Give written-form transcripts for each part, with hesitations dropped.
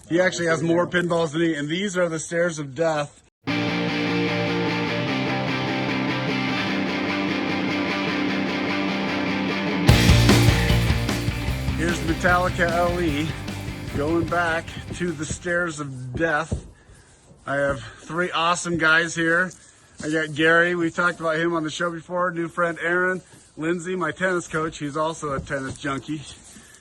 He actually has more pinballs than me, and these are the stairs of death. Here's Metallica LE, going back to the stairs of death. I have three awesome guys here. I got Gary, we talked about him on the show before, new friend Aaron, Lindsay, my tennis coach, he's also a tennis junkie.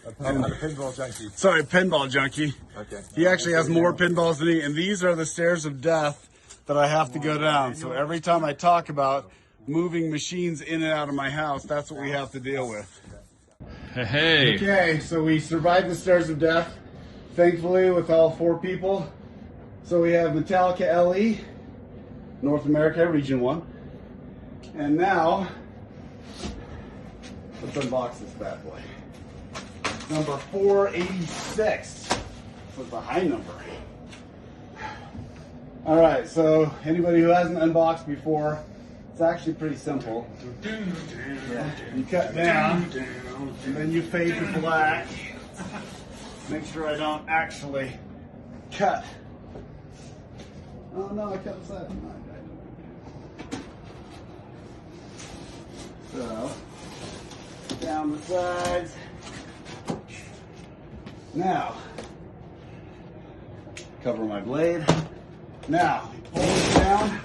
A pinball junkie. Sorry, pinball junkie. Okay. He actually has more pinballs than me, and these are the stairs of death that I have to go down. So every time I talk about moving machines in and out of my house, that's what we have to deal with. Hey. Okay, so we survived the stairs of death, thankfully, with all four people. So we have Metallica LE, North America, Region 1. And now, let's unbox this bad boy. Number 486 was the high number. All right, so anybody who hasn't unboxed before, it's actually pretty simple. Yeah. You cut down, and then you fade to black. Make sure I don't actually cut. Oh no, I cut the side. So, down the sides. Now, cover my blade. Now, pull it down.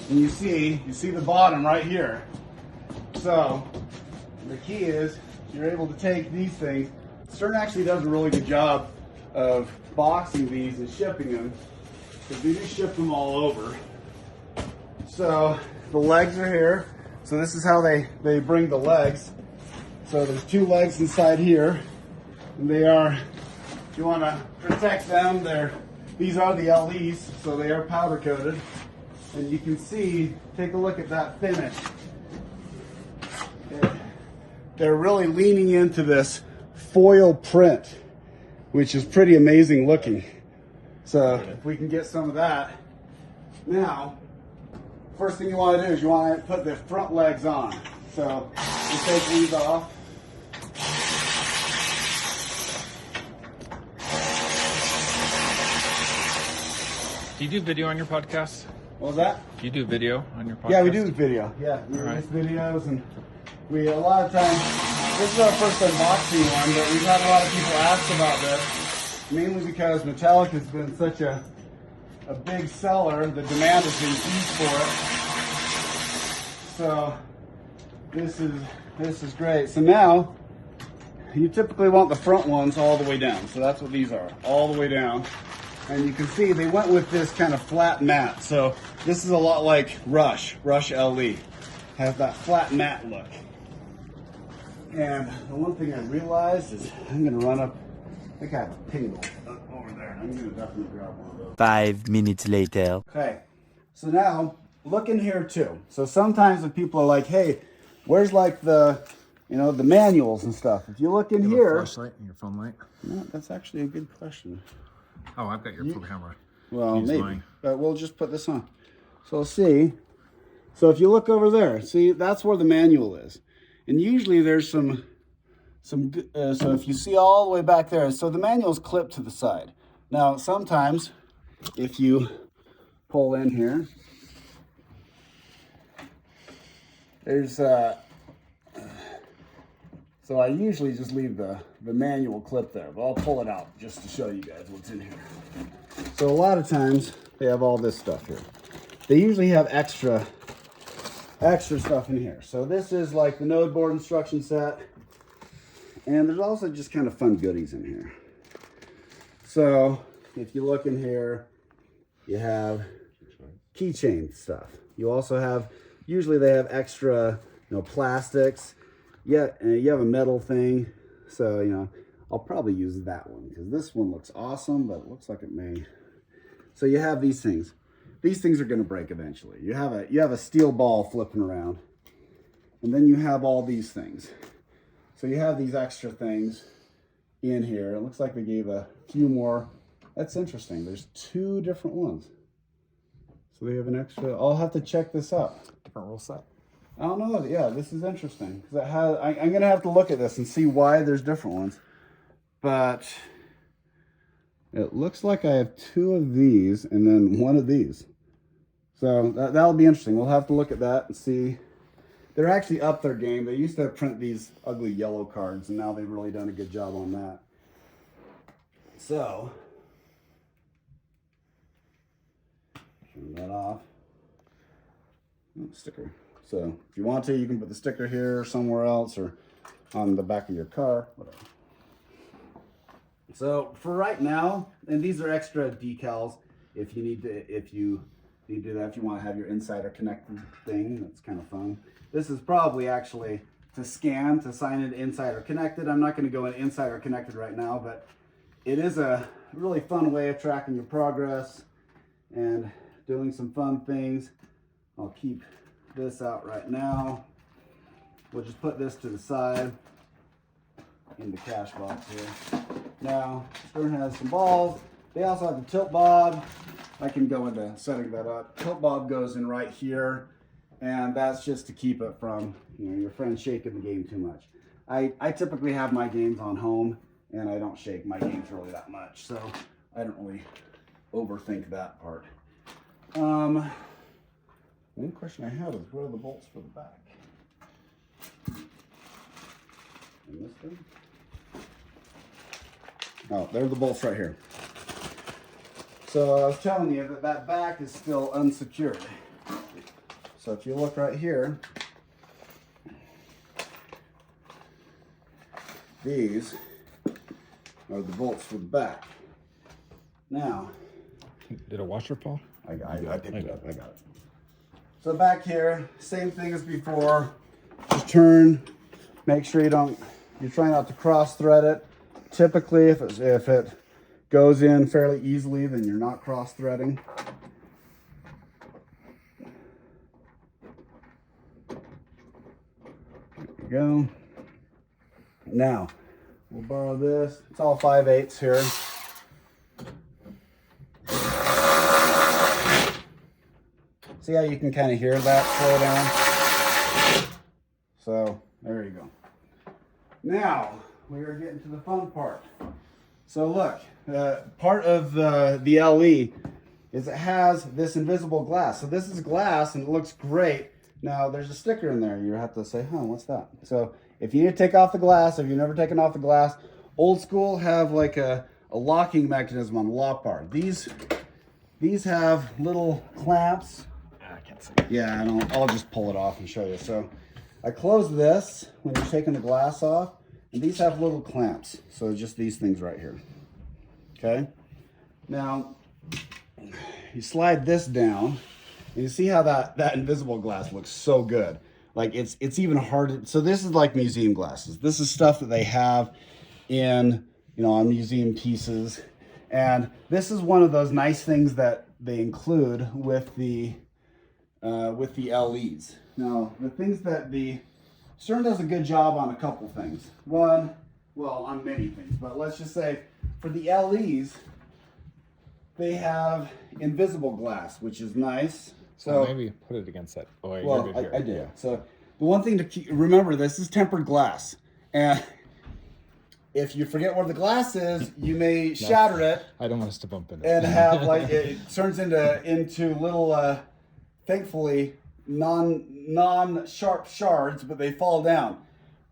And you see the bottom right here. So, the key is you're able to take these things. Stern actually does a really good job of boxing these and shipping them, because we do ship them all over. So, the legs are here. So this is how they bring the legs. So there's two legs inside here, and they are, if you want to protect them, these are the LEs, so they are powder coated. And you can see, take a look at that finish. They're really leaning into this foil print, which is pretty amazing looking. So if we can get some of that. Now, first thing you want to do is you want to put the front legs on. So you take these off. Do you do video on your podcast? What was that? Do you do video on your podcast? Yeah, we do video. Yeah, we release videos, and we a lot of times. This is our first unboxing one, but we've had a lot of people ask about this, mainly because Metallica's been such a big seller. The demand has been huge for it. So this is great. So now you typically want the front ones all the way down. So that's what these are, all the way down. And you can see they went with this kind of flat mat. So this is a lot like Rush LE. Has that flat mat look. And the one thing I realized is I'm gonna run up, I think I have a pinball over there. I'm gonna definitely grab one of those. 5 minutes later. Okay, so now look in here too. So sometimes when people are like, hey, where's like the manuals and stuff? If you look in You have here. a flashlight and your phone light? No, that's actually a good question. Oh, I've got your camera. Well, Use maybe, mine. but we'll just put this on. So see, so if you look over there, see, that's where the manual is. And usually there's some so if you see all the way back there, so the manual's clipped to the side. Now, sometimes if you pull in here, there's, so I usually just leave the manual clip there, but I'll pull it out just to show you guys what's in here. So a lot of times they have all this stuff here. They usually have extra stuff in here. So this is like the node board instruction set. And there's also just kind of fun goodies in here. So if you look in here, you have keychain stuff. You also have, usually they have extra, plastics. Yeah, you have a metal thing. So, I'll probably use that one because this one looks awesome, but it looks like it may. So you have these things. These things are going to break eventually. You have a steel ball flipping around, and then you have all these things. So you have these extra things in here. It looks like they gave a few more. That's interesting. There's two different ones. So they have an extra. I'll have to check this out. Different rule set. I don't know. Yeah, this is interesting because I'm going to have to look at this and see why there's different ones. but it looks like I have 2 of these and then 1 of these. So that'll be interesting. We'll have to look at that and see. They're actually up their game. They used to print these ugly yellow cards, and now they've really done a good job on that. So, turn that off. Oh, sticker. So, if you want to, you can put the sticker here or somewhere else or on the back of your car, whatever. So, for right now, and these are extra decals if you need to, if you do that, if you want to have your insider connected thing. That's kind of fun. This is probably actually to scan to sign in insider connected. I'm not going to go in insider connected right now, but it is a really fun way of tracking your progress and doing some fun things. I'll keep this out right now. We'll just put this to the side in the cash box here. Now, Stern has some balls. They also have the tilt bob. I can go into setting that up. Tilt bob goes in right here, and that's just to keep it from, you know, your friend shaking the game too much. I typically have my games on home, and I don't shake my games really that much, so I don't really overthink that part. One question I have is, where are the bolts for the back? And this thing? Oh, there are the bolts right here. So I was telling you that that back is still unsecured. So if you look right here, these are the bolts for the back. Now, Did a washer fall? I picked it up. I got it. So back here, same thing as before. Just turn. Make sure you're trying not to cross thread it. Typically, if it goes in fairly easily, then you're not cross threading. There we go. Now, we'll borrow this. It's all 5/8 here. See how you can kind of hear that slow down? So, there you go. Now, we are getting to the fun part. So look, part of the LE is it has this invisible glass. So this is glass and it looks great. Now there's a sticker in there. You have to say, what's that? So if you need to take off the glass, if you've never taken off the glass, old school have like a locking mechanism on the lock bar. These have little clamps. I can't see. Yeah, and I'll just pull it off and show you. So I close this when you're taking the glass off. And these have little clamps, so just these things right here. Okay? Now, you slide this down, and you see how that invisible glass looks so good. Like, it's even hard. So this is like museum glasses. This is stuff that they have in, on museum pieces. And this is one of those nice things that they include with the LEs. Now, the things that Stern does a good job on a couple things. One, well, on many things, but let's just say for the LEs, they have invisible glass, which is nice. So maybe put it against that. Oh, yeah, well, you're good here. I did. Yeah. So the one thing to remember, this is tempered glass, and if you forget where the glass is, you may shatter it. I don't want us to bump into and have like it turns into little, thankfully, non-sharp shards, but they fall down.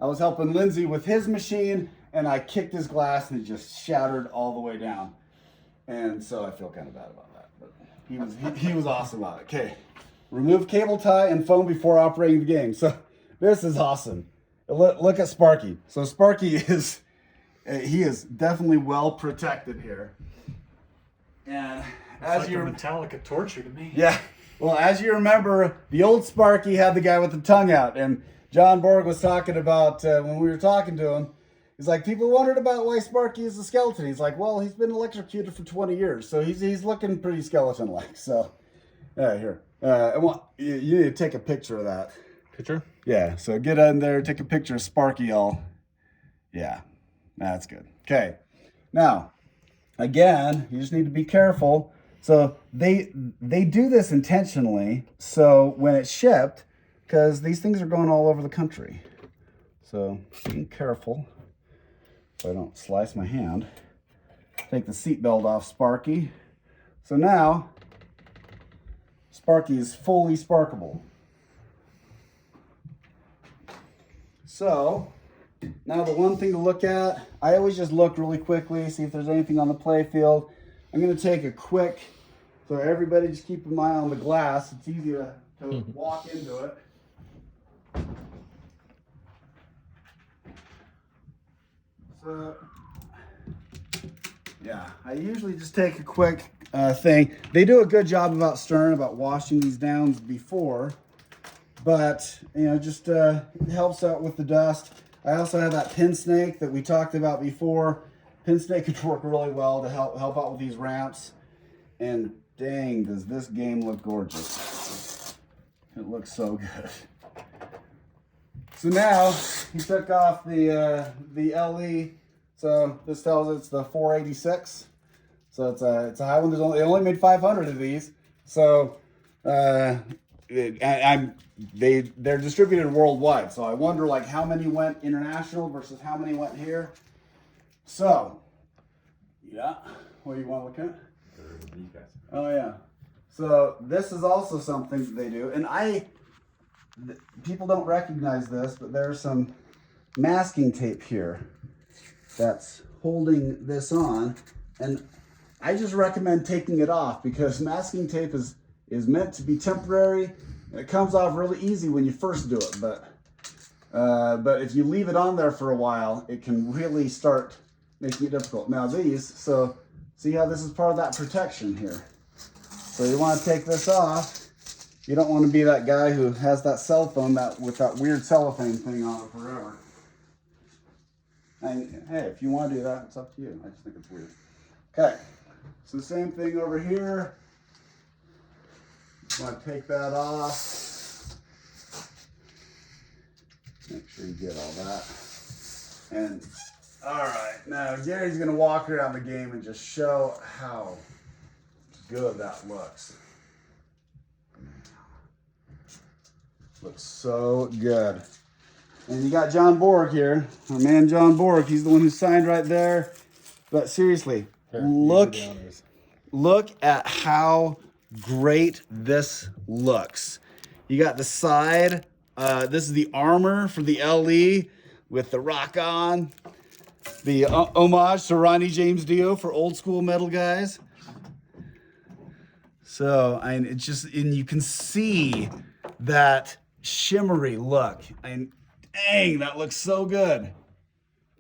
I was helping Lindsay with his machine, and I kicked his glass, and it just shattered all the way down. And so I feel kind of bad about that, but he was awesome about it. Okay, remove cable tie and phone before operating the game. So this is awesome. Look at Sparky. So Sparky is definitely well protected here. And as like a Metallica torture to me. Yeah. Well, as you remember, the old Sparky had the guy with the tongue out, and John Borg was talking about, when we were talking to him, he's like, people wondered about why Sparky is a skeleton. He's like, well, he's been electrocuted for 20 years, so he's looking pretty skeleton-like. So, here. You need to take a picture of that. Picture? Yeah, so get in there, take a picture of Sparky all. Yeah, that's good. Okay. Now, again, you just need to be careful. So they do this intentionally. So when it's shipped, because these things are going all over the country. So be careful. so I don't slice my hand. Take the seat belt off Sparky. So now, Sparky is fully sparkable. So, now the one thing to look at, I always just look really quickly, see if there's anything on the play field. I'm going to take a quick, so everybody just keep an eye on the glass. It's easy to walk into it. So, yeah, I usually just take a quick thing. They do a good job about Stern about washing these down before, but you know, just it helps out with the dust. I also have that pin snake that we talked about before. Pin snake could work really well to help out with these ramps. And dang, does this game look gorgeous. It looks so good. So now he took off the LE. So this tells it's the 486. So it's a high one. They only made 500 of these. So they're distributed worldwide. So I wonder like how many went international versus how many went here. So yeah, what do you want to look at? Oh yeah. So this is also something that they do, and people don't recognize this, but there's some masking tape here that's holding this on, and I just recommend taking it off because masking tape is meant to be temporary. It comes off really easy when you first do it, but if you leave it on there for a while, it can really start making it difficult. Now these, so see how this is part of that protection here. So you want to take this off. You don't want to be that guy who has that cell phone with that weird cellophane thing on it forever. And hey, if you want to do that, it's up to you. I just think it's weird. Okay, so same thing over here. You want to take that off. Make sure you get all that. And all right, now Gary's going to walk around the game and just show how good that looks. Looks so good. And you got John Borg here, our man John Borg. He's the one who signed right there. But seriously, look at how great this looks. You got the side. This is the armor for the LE with the rock on. The homage to Ronnie James Dio for old school metal guys. So, it's just, and you can see that shimmery look. And dang, that looks so good.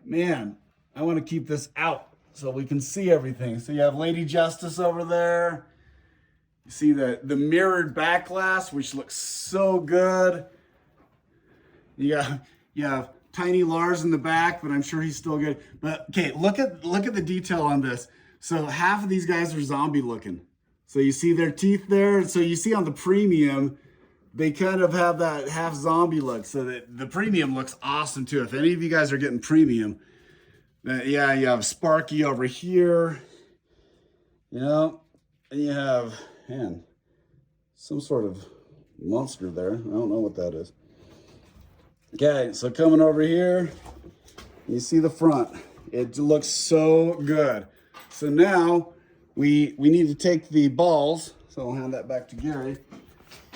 Man, I want to keep this out so we can see everything. So you have Lady Justice over there. You see the mirrored back glass, which looks so good. You have Tiny Lars in the back, but I'm sure he's still good. But okay, look at the detail on this. So half of these guys are zombie looking. So you see their teeth there. So you see on the premium, they kind of have that half zombie look. So that the premium looks awesome too. If any of you guys are getting premium, yeah, you have Sparky over here, you know, and you have, man, some sort of monster there. I don't know what that is. Okay, so coming over here, you see the front. It looks so good. So now we need to take the balls. So I'll hand that back to Gary.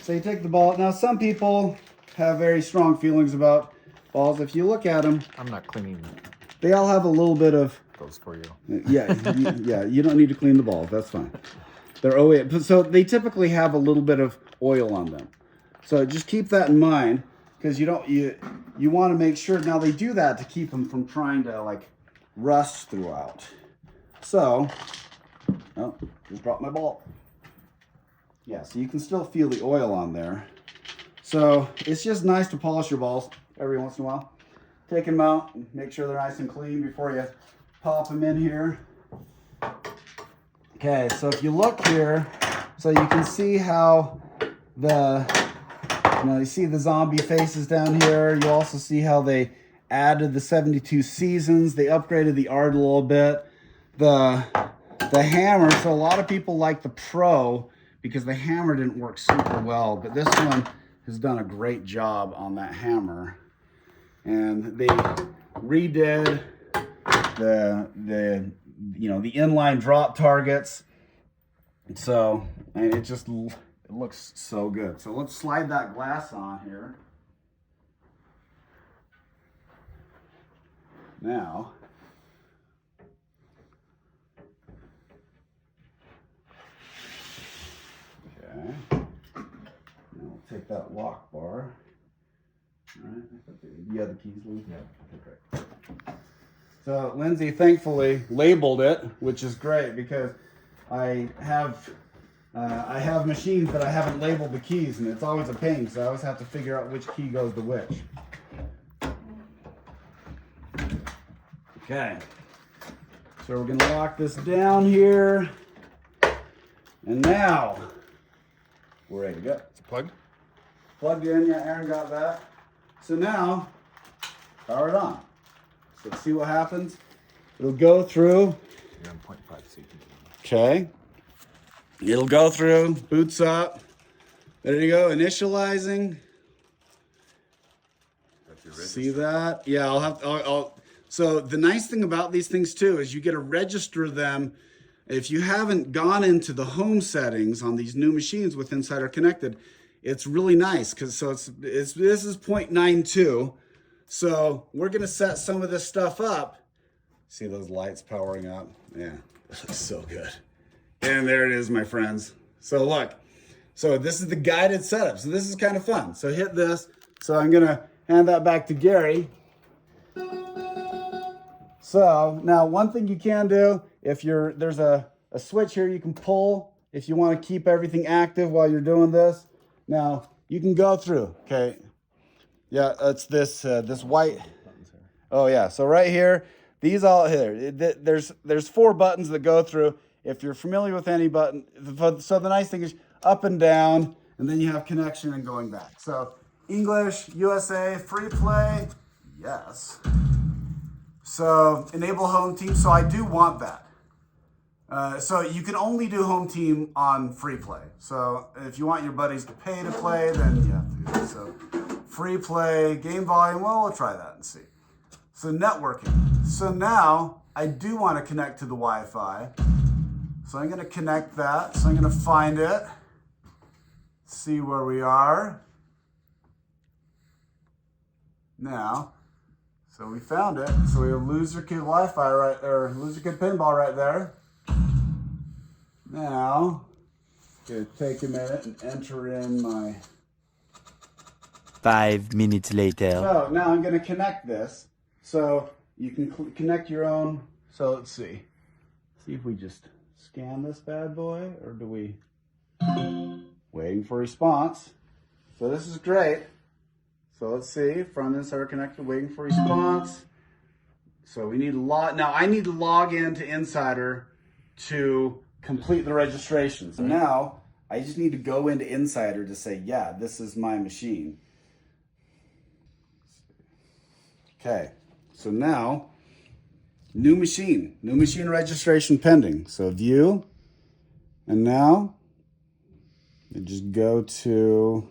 So you take the ball. Now some people have very strong feelings about balls. If you look at them, I'm not cleaning they all have a little bit of. those for you. Yeah, you don't need to clean the balls. That's fine. They're so they typically have a little bit of oil on them. So just keep that in mind. Because you want to make sure, now they do that to keep them from trying to like rust throughout. So, oh, just dropped my ball. Yeah, so you can still feel the oil on there. So it's just nice to polish your balls every once in a while. Take them out and make sure they're nice and clean before you pop them in here. Okay, so if you look here, so you can see how you see the zombie faces down here. You also see how they added the 72 seasons. They upgraded the art a little bit. The hammer, so a lot of people like the Pro because the hammer didn't work super well, but this one has done a great job on that hammer. And they redid the the inline drop targets. So, and it looks so good. So let's slide that glass on here. Now, okay. Now we'll take that lock bar. All right. You have the keys, Lee? Yeah. Okay. So Lindsay thankfully labeled it, which is great because I have machines but I haven't labeled the keys, and it's always a pain because I always have to figure out which key goes to which. Okay, so we're gonna lock this down here, and now we're ready to go. It's plugged? Plugged in, yeah, Aaron got that. So now, power it on. So let's see what happens. It'll go through. You're on 0.5 so you can Okay. It'll go through, boots up. There you go, initializing. See that? Yeah, I'll so the nice thing about these things too is you get to register them. If you haven't gone into the home settings on these new machines with Insider Connected, it's really nice because this is 0.92. So we're gonna set some of this stuff up. See those lights powering up? Yeah, that looks so good. And there it is, my friends. So look, so this is the guided setup. So this is kind of fun. So hit this. So I'm gonna hand that back to Gary. So now one thing you can do, if there's a switch here you can pull if you want to keep everything active while you're doing this. Now you can go through, okay? Yeah, it's this white. Oh yeah, so right here, these all here. There's 4 buttons that go through. If you're familiar with any button, so the nice thing is up and down, and then you have connection and going back. So English, USA, free play, yes. So enable home team, so I do want that. So you can only do home team on free play. So if you want your buddies to pay to play, then you have to do that. So free play, game volume, well, we'll try that and see. So networking. So now I do want to connect to the Wi-Fi. So I'm going to connect that. So I'm going to find it, see where we are. Now, so we found it. So we have Loser Kid Wi-Fi right there, Loser Kid Pinball right there. Now, gonna take a minute and enter in my. 5 minutes later. So now I'm gonna connect this. So you can connect your own. So let's see. See if we just scan this bad boy, or do we? Waiting for response. So this is great. So let's see, front Insider Connected, waiting for response. So we need to log, now I need to log into Insider to complete the registration. So now I just need to go into Insider to say, yeah, this is my machine. Okay, so now, new machine registration pending. So view, and now you just go to,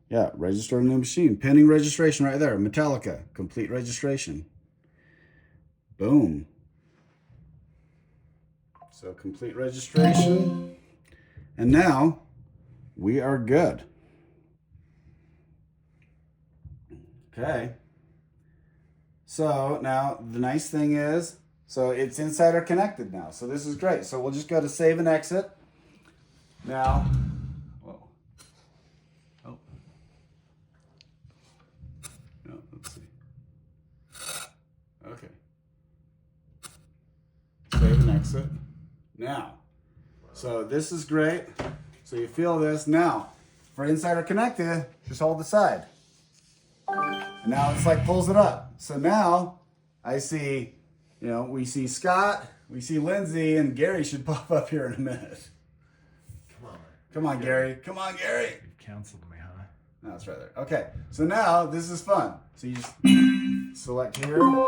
yeah, register a new machine. Pending registration right there. Metallica, complete registration. Boom. So complete registration. And now we are good. Okay. So now the nice thing is, so it's Insider Connected now. So this is great. So we'll just go to save and exit. Now, whoa. Oh. No, let's see. Okay. Save and exit. Now, so this is great. So you feel this. Now, for Insider Connected, just hold the side. And now it's like pulls it up. So now I see, we see Scott, we see Lindsay, and Gary should pop up here in a minute. Come on, Gary. Come on, Gary. You've canceled me, huh? No, it's right there. Okay, so now this is fun. So you just select here. And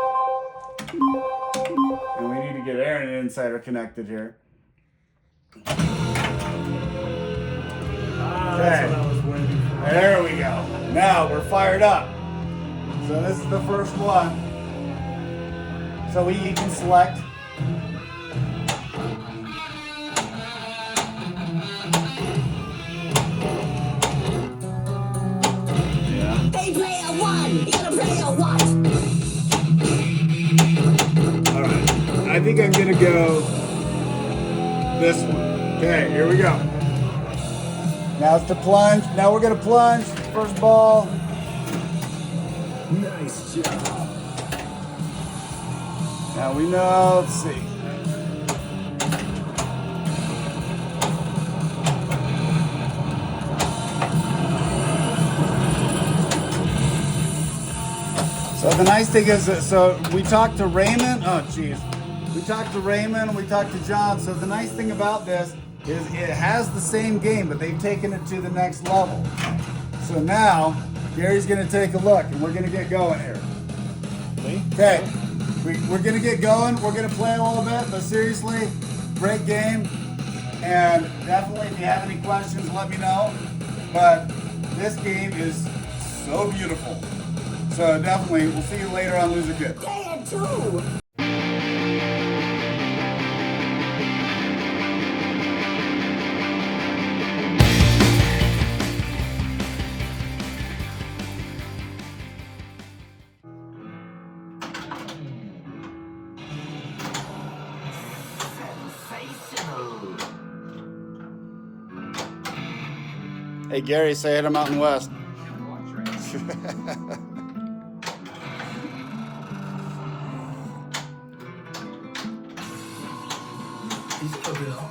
we need to get Aaron and Insider Connected here. That's what I was waiting for. There we go. Now we're fired up. So this is the first one. So you can select. Hey player one, you gonna play or what? Alright, I think I'm gonna go this one. Okay, here we go. Now it's the plunge. Now we're gonna plunge. First ball. Nice job. Now we know, let's see. So the nice thing is that, so we talked to Raymond, oh geez. We talked to Raymond and we talked to John. So the nice thing about this is it has the same game, but they've taken it to the next level. So now, Gary's gonna take a look and we're gonna get going here. Okay, we're gonna get going. We're gonna play a little bit, but seriously, great game. And definitely if you have any questions, let me know. But this game is so beautiful. So definitely, we'll see you later on Loser Kid. Player two. Hey Gary, say hi to Mountain West. He's still good.